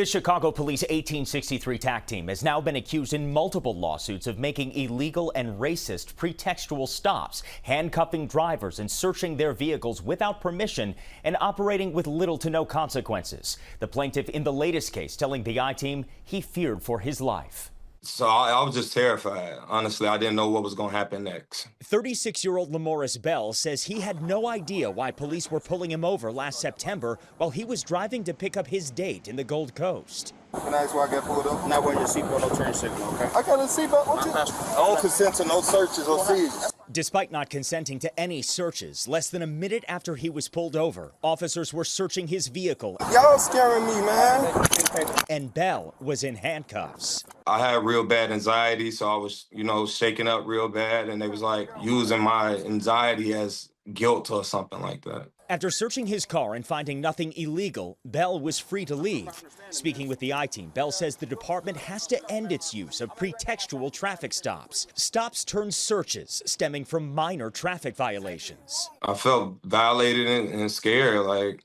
The Chicago Police 1863 TAC team has now been accused in multiple lawsuits of making illegal and racist pretextual stops, handcuffing drivers and searching their vehicles without permission and operating with little to no consequences. The plaintiff in the latest case telling the I-Team he feared for his life. So I was just terrified. Honestly, I didn't know what was going to happen next. 36-year-old Lamoris Bell says he had no idea why police were pulling him over last September while he was driving to pick up his date in the Gold Coast. Can I ask why I got pulled up? Not wearing your seatbelt, no turn signal, okay? I got a seatbelt. What you? I don't consent to no searches or seizures. Despite not consenting to any searches, less than a minute after he was pulled over, officers were searching his vehicle. Y'all scaring me, man. And Bell was in handcuffs. I had real bad anxiety, so I was, shaking up real bad, and they was like using my anxiety as guilt or something like that. After searching his car and finding nothing illegal, Bell was free to leave. Speaking with the I-Team, Bell says the department has to end its use of pretextual traffic stops. Stops turned searches stemming from minor traffic violations. I felt violated and scared. Like,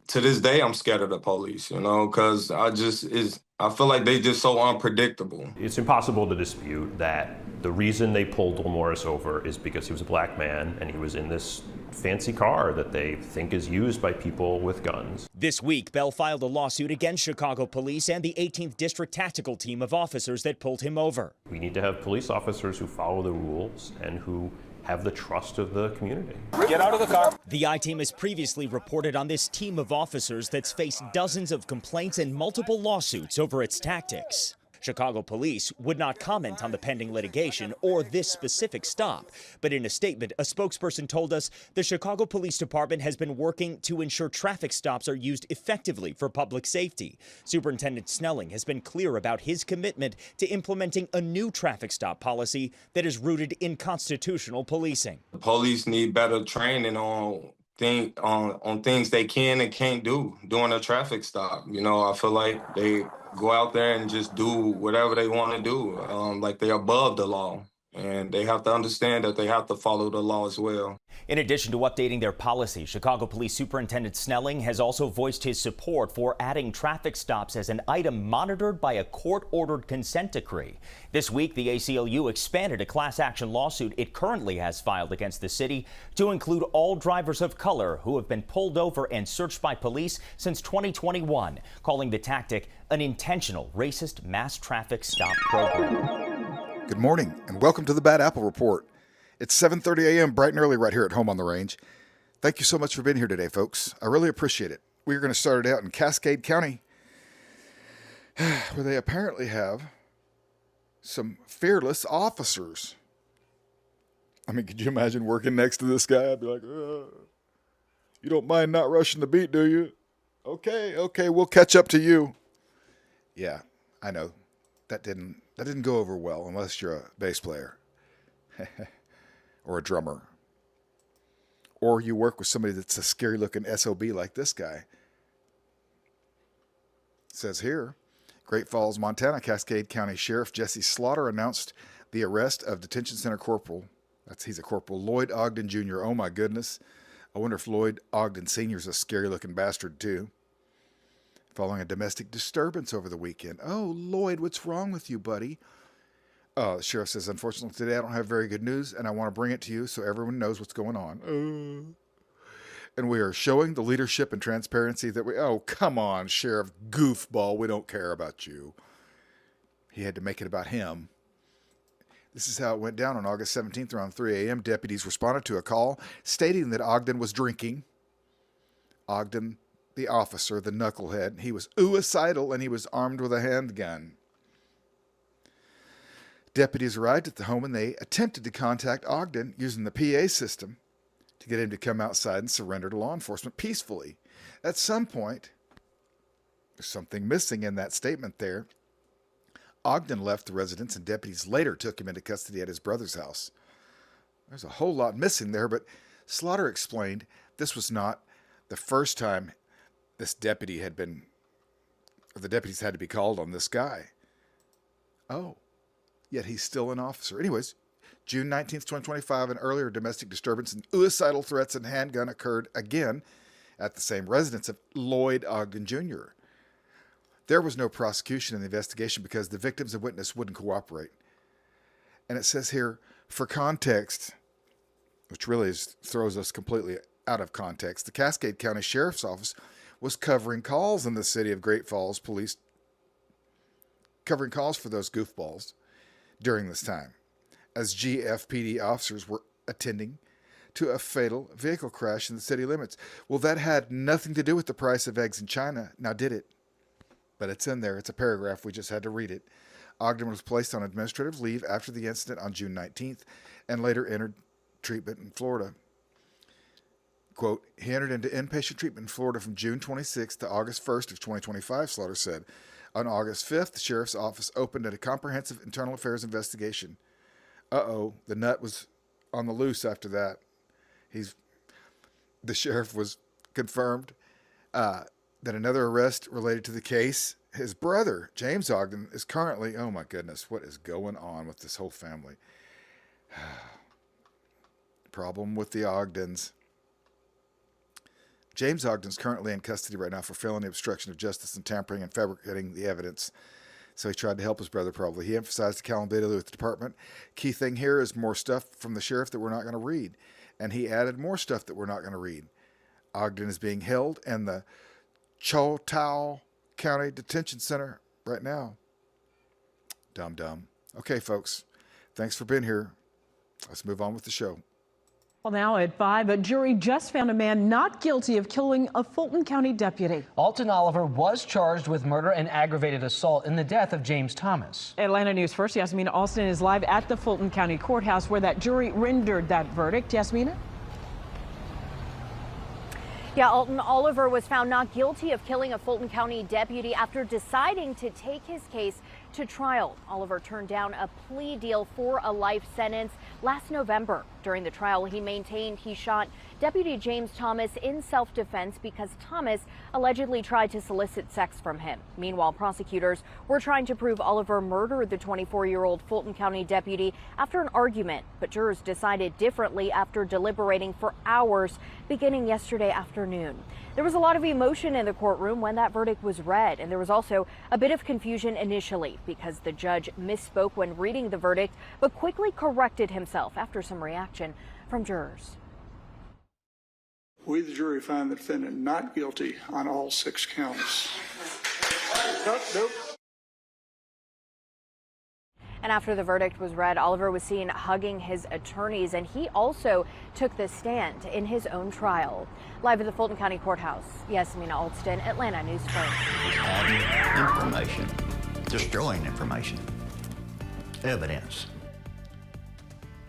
to this day, I'm scared of the police, because I feel like they just so unpredictable. It's impossible to dispute that the reason they pulled Lamoris over is because he was a black man and he was in this fancy car that they think is used by people with guns. This week, Bell filed a lawsuit against Chicago police and the 18th District Tactical Team of officers that pulled him over. We need to have police officers who follow the rules and who have the trust of the community. Get out of the car. The I-Team has previously reported on this team of officers that's faced dozens of complaints and multiple lawsuits over its tactics. Chicago police would not comment on the pending litigation or this specific stop. But in a statement, a spokesperson told us the Chicago Police Department has been working to ensure traffic stops are used effectively for public safety. Superintendent Snelling has been clear about his commitment to implementing a new traffic stop policy that is rooted in constitutional policing. The police need better training on things they can and can't do during a traffic stop. I feel like they go out there and just do whatever they want to do, like they're above the law. And they have to understand that they have to follow the law as well. In addition to updating their policy, Chicago Police Superintendent Snelling has also voiced his support for adding traffic stops as an item monitored by a court-ordered consent decree. This week, the ACLU expanded a class action lawsuit it currently has filed against the city to include all drivers of color who have been pulled over and searched by police since 2021, calling the tactic an intentional racist mass traffic stop program. Good morning and welcome to the Bad Apple Report. It's 7:30 a.m. bright and early right here at home on the range. Thank you so much for being here today, folks. I really appreciate it. We're going to start it out in Cascade County, where they apparently have some fearless officers. I mean, could you imagine working next to this guy? I'd be like, you don't mind not rushing the beat, do you? Okay, we'll catch up to you. Yeah, I know. That didn't go over well unless you're a bass player or a drummer. Or you work with somebody that's a scary looking SOB like this guy. It says here, Great Falls, Montana, Cascade County Sheriff Jesse Slaughter announced the arrest of detention center corporal. He's a corporal, Lloyd Ogden Jr. Oh my goodness. I wonder if Lloyd Ogden Sr. is a scary looking bastard too. Following a domestic disturbance over the weekend. Oh, Lloyd, what's wrong with you, buddy? The sheriff says, unfortunately, today I don't have very good news, and I want to bring it to you so everyone knows what's going on. And we are showing the leadership and transparency that oh, come on, Sheriff Goofball, we don't care about you. He had to make it about him. This is how it went down on August 17th around 3 a.m. Deputies responded to a call stating that Ogden was drinking. Ogden, the officer, the knucklehead, he was suicidal and he was armed with a handgun. Deputies arrived at the home and they attempted to contact Ogden using the PA system to get him to come outside and surrender to law enforcement peacefully. At some point, there's something missing in that statement there. Ogden left the residence and deputies later took him into custody at his brother's house. There's a whole lot missing there, but Slaughter explained this was not the first time the deputies had to be called on this guy. Oh, yet he's still an officer. Anyways, June 19th, 2025, an earlier domestic disturbance and suicidal threats and handgun occurred again at the same residence of Lloyd Ogden Jr. There was no prosecution in the investigation because the victims and witness wouldn't cooperate. And it says here, for context, which really throws us completely out of context, the Cascade County Sheriff's Office was covering calls in the city of Great Falls Police, covering calls for those goofballs during this time, as GFPD officers were attending to a fatal vehicle crash in the city limits. Well, that had nothing to do with the price of eggs in China, now did it? But it's in there. It's a paragraph. We just had to read it. Ogden was placed on administrative leave after the incident on June 19th and later entered treatment in Florida. Quote, he entered into inpatient treatment in Florida from June 26th to August 1st of 2025, Slaughter said. On August 5th, the sheriff's office opened a comprehensive internal affairs investigation. Uh-oh, the nut was on the loose after that. The sheriff was confirmed that another arrest related to the case. His brother, James Ogden, is currently, oh my goodness, what is going on with this whole family? Problem with the Ogdens. James Ogden's currently in custody right now for felony obstruction of justice and tampering and fabricating the evidence. So he tried to help his brother probably. He emphasized accountability with the department. Key thing here is more stuff from the sheriff that we're not going to read. And he added more stuff that we're not going to read. Ogden is being held in the Choctaw County Detention Center right now. Dumb. Okay, folks. Thanks for being here. Let's move on with the show. Well, now at 5, a jury just found a man not guilty of killing a Fulton County deputy. Alton Oliver was charged with murder and aggravated assault in the death of James Thomas. Atlanta News First, Yasmina Alston is live at the Fulton County Courthouse where that jury rendered that verdict. Yasmina? Yeah, Alton Oliver was found not guilty of killing a Fulton County deputy after deciding to take his case to trial. Oliver turned down a plea deal for a life sentence last November. During the trial, he maintained he shot Deputy James Thomas in self-defense because Thomas allegedly tried to solicit sex from him. Meanwhile, prosecutors were trying to prove Oliver murdered the 24-year-old Fulton County deputy after an argument, but jurors decided differently after deliberating for hours beginning yesterday afternoon. There was a lot of emotion in the courtroom when that verdict was read, and there was also a bit of confusion initially because the judge misspoke when reading the verdict, but quickly corrected himself after some reaction from jurors. We, the jury, find the defendant not guilty on all 6 counts. Nope. And after the verdict was read, Oliver was seen hugging his attorneys, and he also took the stand in his own trial. Live at the Fulton County Courthouse, Yasmina Alston, Atlanta News First. Adding information, destroying information, evidence.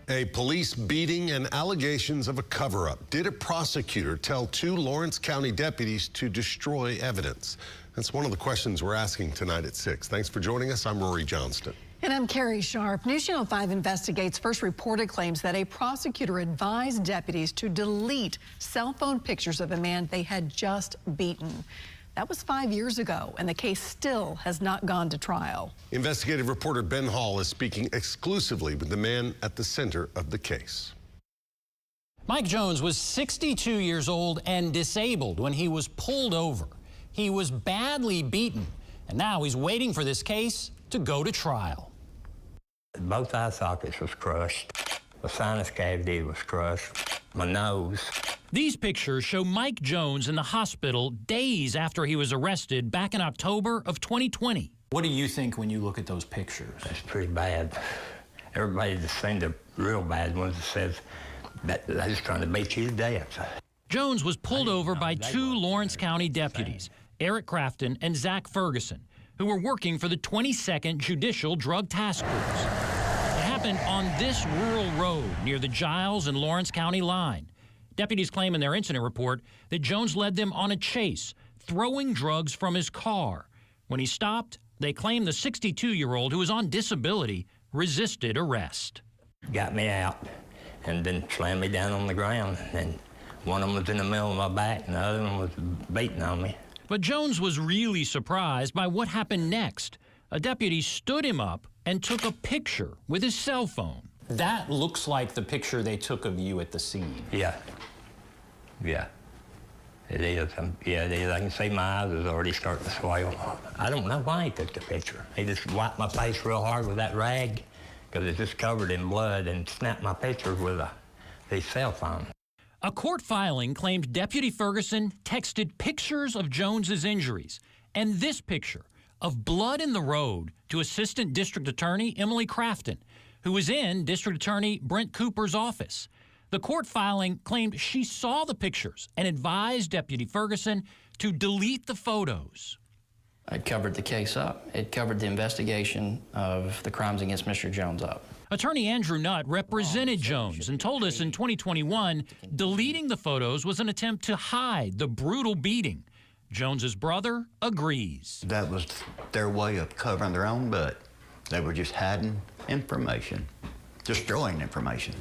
A police beating and allegations of a cover-up. Did a prosecutor tell 2 Lawrence County deputies to destroy evidence? That's one of the questions we're asking tonight at 6. Thanks for joining us. I'm Rory Johnston. And I'm Carrie Sharp. News Channel 5 investigates first reported claims that a prosecutor advised deputies to delete cell phone pictures of a man they had just beaten. That was 5 years ago, and the case still has not gone to trial. Investigative reporter Ben Hall is speaking exclusively with the man at the center of the case. Mike Jones was 62 years old and disabled when he was pulled over. He was badly beaten, and now he's waiting for this case to go to trial. Both eye sockets was crushed. The sinus cavity was crushed. My nose. These pictures show Mike Jones in the hospital days after he was arrested back in October of 2020. What do you think when you look at those pictures? It's pretty bad. Everybody that's seen the real bad ones says that they're just trying to beat you to death. Jones was pulled over by 2 Lawrence County deputies, Eric Crafton and Zach Ferguson, who were working for the 22nd Judicial Drug Task Force. It happened on this rural road near the Giles and Lawrence County line. Deputies claim in their incident report that Jones led them on a chase, throwing drugs from his car. When he stopped, they claim the 62-year-old, who was on disability, resisted arrest. Got me out and then slammed me down on the ground. And one of them was in the middle of my back and the other one was beating on me. But Jones was really surprised by what happened next. A deputy stood him up and took a picture with his cell phone. That looks like the picture they took of you at the scene. Yeah. It is. Yeah, it is. I can see my eyes is already starting to swell. I don't know why he took the picture. He just wiped my face real hard with that rag because it's just covered in blood and snapped my pictures with his cell phone. A court filing claimed Deputy Ferguson texted pictures of Jones's injuries and this picture of blood in the road to Assistant District Attorney Emily Crafton, who was in District Attorney Brent Cooper's office. The court filing claimed she saw the pictures and advised Deputy Ferguson to delete the photos. It covered the case up. It covered the investigation of the crimes against Mr. Jones up. Attorney Andrew Nutt represented Jones and told us in 2021 deleting the photos was an attempt to hide the brutal beating. Jones's brother agrees. That was their way of covering their own butt. They were just hiding information, destroying information,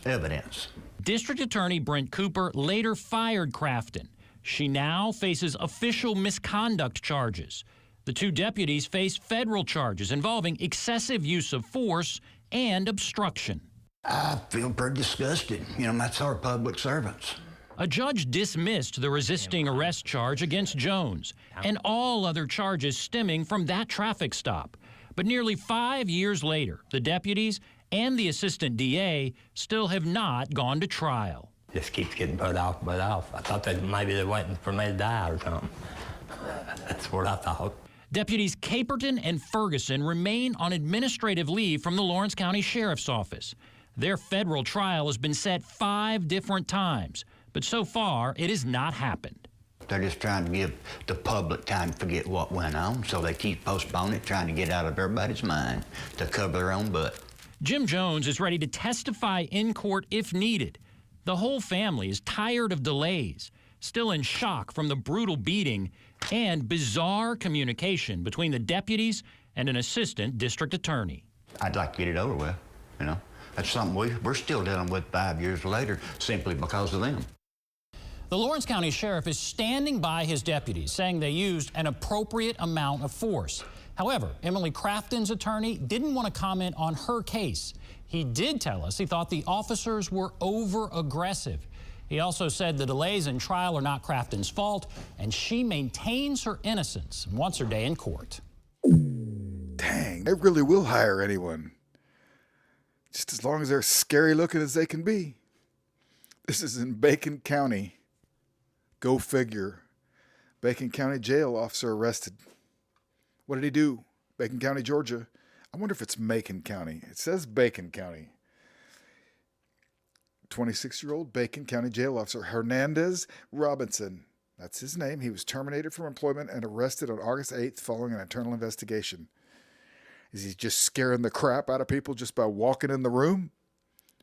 evidence. District Attorney Brent Cooper later fired Crafton. She now faces official misconduct charges. The two deputies face federal charges involving excessive use of force and obstruction. I feel pretty disgusted. You know, that's our public servants. A judge dismissed the resisting arrest charge against Jones and all other charges stemming from that traffic stop. But nearly 5 years later, the deputies and the assistant DA still have not gone to trial. Just keeps getting put off. I thought that maybe they're waiting for me to die or something. That's what I thought. Deputies Caperton and Ferguson remain on administrative leave from the Lawrence County Sheriff's Office. Their federal trial has been set 5 different times, but so far it has not happened. They're just trying to give the public time to forget what went on, so they keep postponing it, trying to get out of everybody's mind to cover their own butt. Jim Jones is ready to testify in court if needed. The whole family is tired of delays, still in shock from the brutal beating and bizarre communication between the deputies and an assistant district attorney. I'd like to get it over with, you know. That's something we're still dealing with 5 years later simply because of them. The Lawrence County Sheriff is standing by his deputies, saying they used an appropriate amount of force. However, Emily Crafton's attorney didn't want to comment on her case. He did tell us he thought the officers were over-aggressive. He also said the delays in trial are not Crafton's fault, and she maintains her innocence and wants her day in court. Dang, they really will hire anyone, just as long as they're scary looking as they can be. This is in Bacon County. Go figure. Bacon County jail officer arrested. What did he do? Bacon County, Georgia. I wonder if it's Macon County. It says Bacon County. 26-year-old Bacon County jail officer Hernandez Robinson. That's his name. He was terminated from employment and arrested on August 8th following an internal investigation. Is he just scaring the crap out of people just by walking in the room?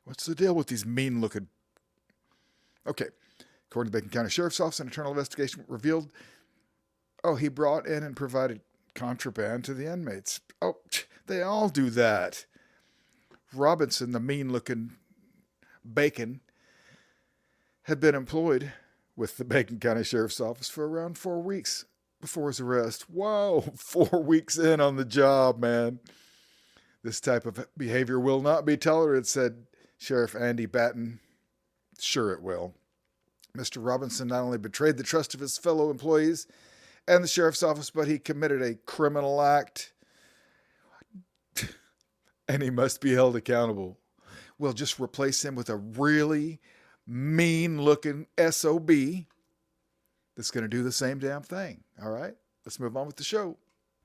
What's the deal with these mean-looking... Okay. According to the Bacon County Sheriff's Office, an internal investigation revealed, he brought in and provided contraband to the inmates. Oh, they all do that. Robinson, the mean-looking Bacon, had been employed with the Bacon County Sheriff's Office for around 4 weeks before his arrest. Whoa, 4 weeks in on the job, man. This type of behavior will not be tolerated, said Sheriff Andy Batten. Sure it will. Mr. Robinson not only betrayed the trust of his fellow employees and the sheriff's office, but he committed a criminal act, and he must be held accountable. We'll just replace him with a really mean-looking SOB that's going to do the same damn thing. All right, let's move on with the show.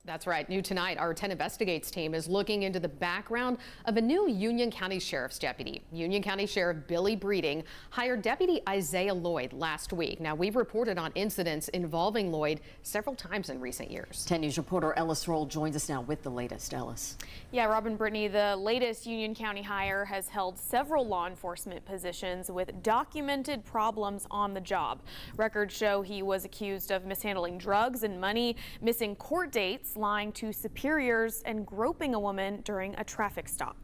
That's right. New tonight, our 10 Investigates team is looking into the background of a new Union County Sheriff's deputy. Union County Sheriff Billy Breeding hired Deputy Isaiah Lloyd last week. Now, we've reported on incidents involving Lloyd several times in recent years. 10 News reporter Ellis Roll joins us now with the latest. Ellis. Yeah, Robin, Brittany, the latest Union County hire has held several law enforcement positions with documented problems on the job. Records show he was accused of mishandling drugs and money, missing court dates, lying to superiors, and groping a woman during a traffic stop.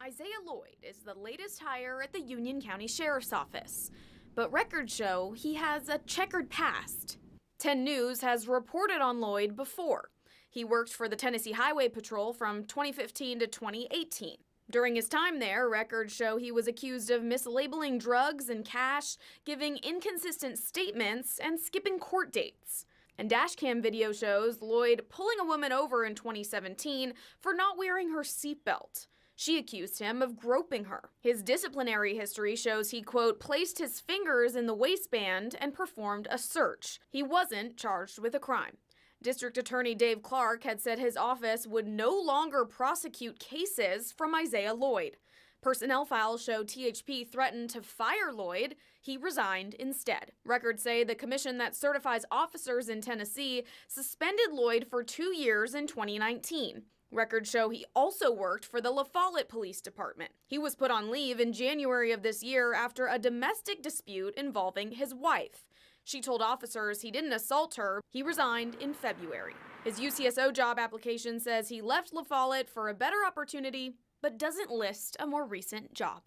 Isaiah Lloyd is the latest hire at the Union County Sheriff's Office, but records show he has a checkered past. 10 News has reported on Lloyd before. He worked for the Tennessee Highway Patrol from 2015 to 2018. During his time there, records show he was accused of mislabeling drugs and cash, giving inconsistent statements, and skipping court dates. And dashcam video shows Lloyd pulling a woman over in 2017 for not wearing her seatbelt. She accused him of groping her. His disciplinary history shows he, quote, placed his fingers in the waistband and performed a search. He wasn't charged with a crime. District Attorney Dave Clark had said his office would no longer prosecute cases from Isaiah Lloyd. Personnel files show THP threatened to fire Lloyd. He resigned instead. Records say the commission that certifies officers in Tennessee suspended Lloyd for 2 years in 2019. Records show he also worked for the La Follette Police Department. He was put on leave in January of this year after a domestic dispute involving his wife. She told officers he didn't assault her. He resigned in February. His UCSO job application says he left La Follette for a better opportunity, but doesn't list a more recent job.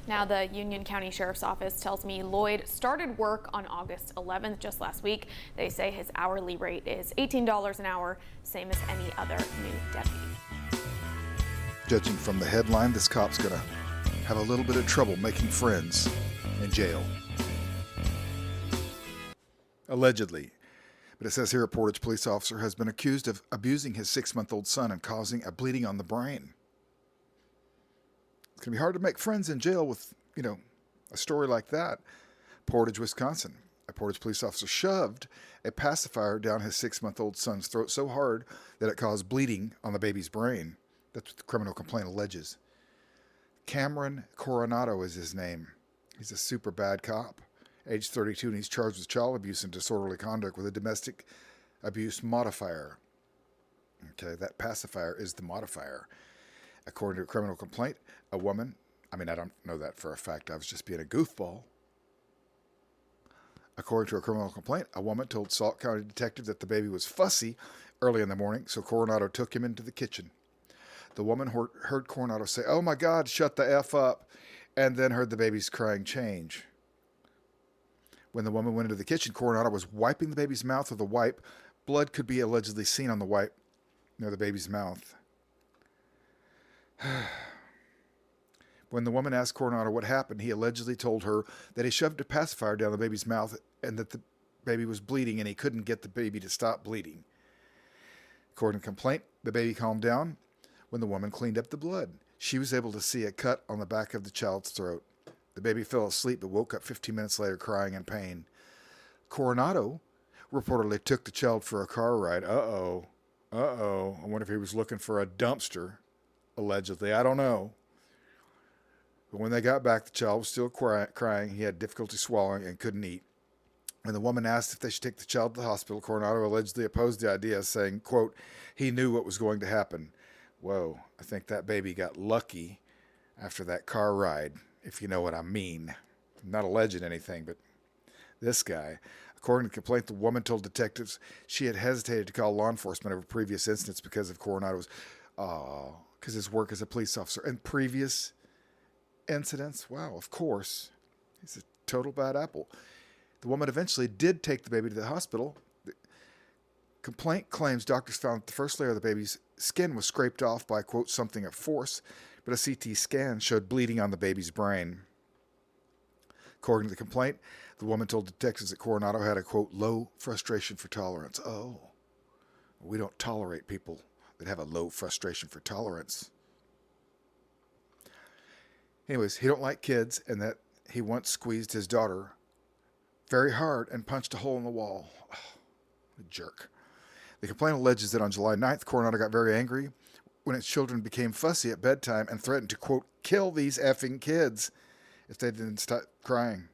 Now, the Union County Sheriff's Office tells me Lloyd started work on August 11th, just last week. They say his hourly rate is $18 an hour, same as any other new deputy. Judging from the headline, this cop's going to have a little bit of trouble making friends in jail. Allegedly. But it says here a Portage police officer has been accused of abusing his 6-month-old son and causing a bleeding on the brain. It's going to be hard to make friends in jail with, a story like that. Portage, Wisconsin. A Portage police officer shoved a pacifier down his 6-month-old son's throat so hard that it caused bleeding on the baby's brain. That's what the criminal complaint alleges. Cameron Coronado is his name. He's a super bad cop. Age 32, and he's charged with child abuse and disorderly conduct with a domestic abuse modifier. Okay, that pacifier is the modifier. According to a criminal complaint, a woman, I don't know that for a fact, I was just being a goofball. According to a criminal complaint, a woman told Salt County detectives that the baby was fussy early in the morning, so Coronado took him into the kitchen. The woman heard Coronado say, "Oh my God, shut the F up," and then heard the baby's crying change. When the woman went into the kitchen, Coronado was wiping the baby's mouth with a wipe. Blood could be allegedly seen on the wipe near the baby's mouth. When the woman asked Coronado what happened, he allegedly told her that he shoved a pacifier down the baby's mouth and that the baby was bleeding and he couldn't get the baby to stop bleeding. According to the complaint, the baby calmed down when the woman cleaned up the blood. She was able to see a cut on the back of the child's throat. The baby fell asleep but woke up 15 minutes later crying in pain. Coronado reportedly took the child for a car ride. Uh-oh. I wonder if he was looking for a dumpster, allegedly. I don't know. But when they got back, the child was still crying. He had difficulty swallowing and couldn't eat. When the woman asked if they should take the child to the hospital, Coronado allegedly opposed the idea, saying, quote, he knew what was going to happen. Whoa, I think that baby got lucky after that car ride, if you know what I mean. I'm not alleging anything, but this guy. According to the complaint, the woman told detectives she had hesitated to call law enforcement over previous incidents because of Coronado's, because his work as a police officer. And previous incidents? Wow, of course. He's a total bad apple. The woman eventually did take the baby to the hospital. The complaint claims doctors found that the first layer of the baby's skin was scraped off by, quote, something of force, but a CT scan showed bleeding on the baby's brain. According to the complaint, the woman told detectives that Coronado had a, quote, low frustration for tolerance. Oh, we don't tolerate people that have a low frustration for tolerance. Anyways, he don't like kids, and that he once squeezed his daughter very hard and punched a hole in the wall. Oh, a jerk. The complaint alleges that on July 9th, Coronado got very angry when his children became fussy at bedtime and threatened to, quote, kill these effing kids if they didn't stop crying.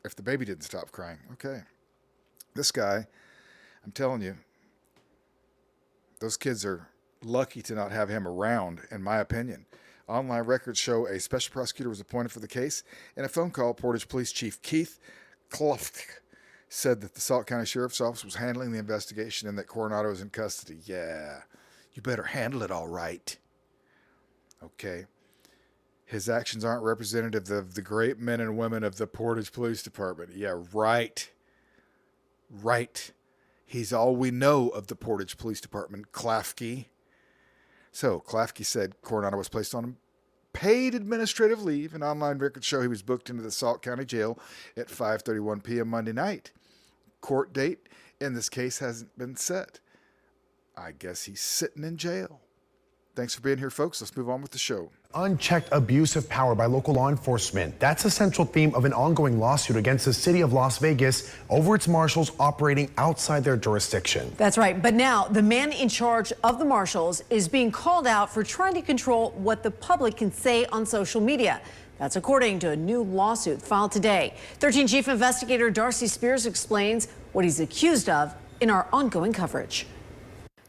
If the baby didn't stop crying. Okay. This guy, I'm telling you, those kids are lucky to not have him around, in my opinion. Online records show a special prosecutor was appointed for the case. In a phone call, Portage Police Chief Keith Kluft said that the Salt County Sheriff's Office was handling the investigation and that Coronado is in custody. Yeah, you better handle it all right. Okay. His actions aren't representative of the great men and women of the Portage Police Department. Yeah, right. Right. He's all we know of the Portage Police Department, Klafke. So Klafke said Coronado was placed on paid administrative leave, and online records show he was booked into the Salt County Jail at 5:31 p.m. Monday night. Court date in this case hasn't been set. I guess he's sitting in jail. Thanks for being here, folks. Let's move on with the show. Unchecked abuse of power by local law enforcement. That's a central theme of an ongoing lawsuit against the city of Las Vegas over its marshals operating outside their jurisdiction. That's right. But now the man in charge of the marshals is being called out for trying to control what the public can say on social media. That's according to a new lawsuit filed today. 13 Chief Investigator Darcy Spears explains what he's accused of in our ongoing coverage.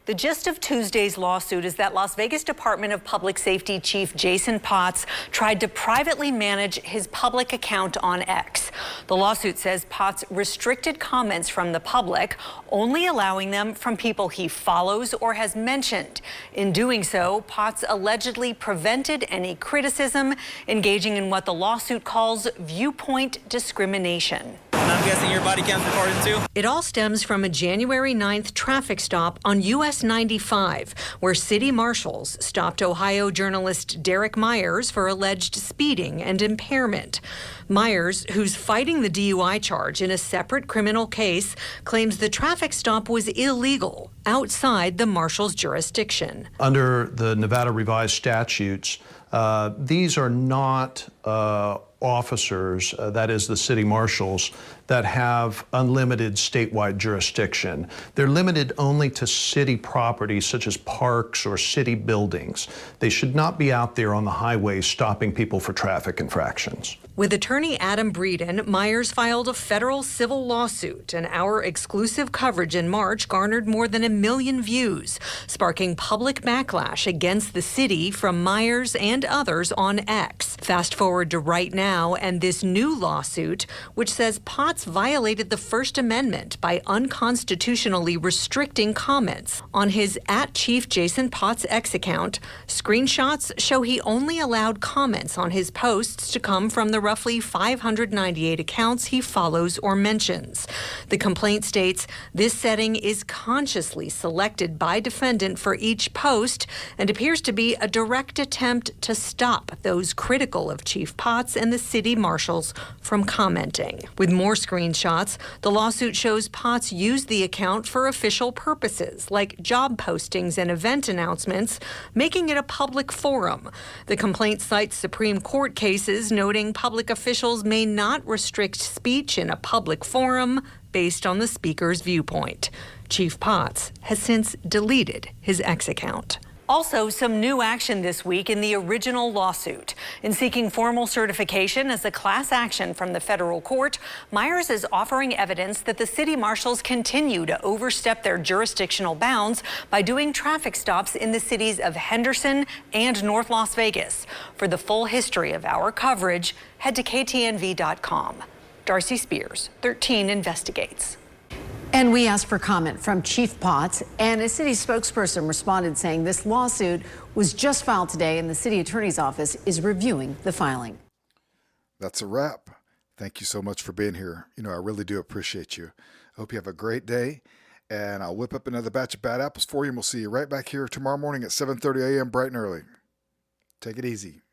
The gist of Tuesday's lawsuit is that Las Vegas Department of Public Safety Chief Jason Potts tried to privately manage his public account on X. The lawsuit says Potts restricted comments from the public, only allowing them from people he follows or has mentioned. In doing so, Potts allegedly prevented any criticism, engaging in what the lawsuit calls viewpoint discrimination. I'm guessing your body cam's recorded too? It all stems from a January 9th traffic stop on US 95, where city marshals stopped Ohio journalist Derek Myers for alleged speeding and impairment. Myers, who's fighting the DUI charge in a separate criminal case, claims the traffic stop was illegal outside the marshal's jurisdiction. Under the Nevada revised statutes, these are not officers, that is the city marshals, that have unlimited statewide jurisdiction. They're limited only to city properties such as parks or city buildings. They should not be out there on the highways stopping people for traffic infractions. With attorney Adam Breeden, Myers filed a federal civil lawsuit, and our exclusive coverage in March garnered more than 1 million views, sparking public backlash against the city from Myers and others on X. Fast forward to right now, and this new lawsuit, which says Potts violated the First Amendment by unconstitutionally restricting comments. On his @Chief Jason Potts X account, screenshots show he only allowed comments on his posts to come from the roughly 598 accounts he follows or mentions. The complaint states this setting is consciously selected by defendant for each post and appears to be a direct attempt to stop those critical of Chief Potts and the city marshals from commenting. With more screenshots, the lawsuit shows Potts used the account for official purposes like job postings and event announcements, making it a public forum. The complaint cites Supreme Court cases noting public officials may not restrict speech in a public forum based on the speaker's viewpoint. Chief Potts has since deleted his X account. Also, some new action this week in the original lawsuit. In seeking formal certification as a class action from the federal court, Myers is offering evidence that the city marshals continue to overstep their jurisdictional bounds by doing traffic stops in the cities of Henderson and North Las Vegas. For the full history of our coverage, head to ktnv.com. Darcy Spears, 13 Investigates. And we asked for comment from Chief Potts, and a city spokesperson responded saying this lawsuit was just filed today and the city attorney's office is reviewing the filing. That's a wrap. Thank you so much for being here. You know, I really do appreciate you. I hope you have a great day, and I'll whip up another batch of bad apples for you, and we'll see you right back here tomorrow morning at 7:30 a.m. bright and early. Take it easy.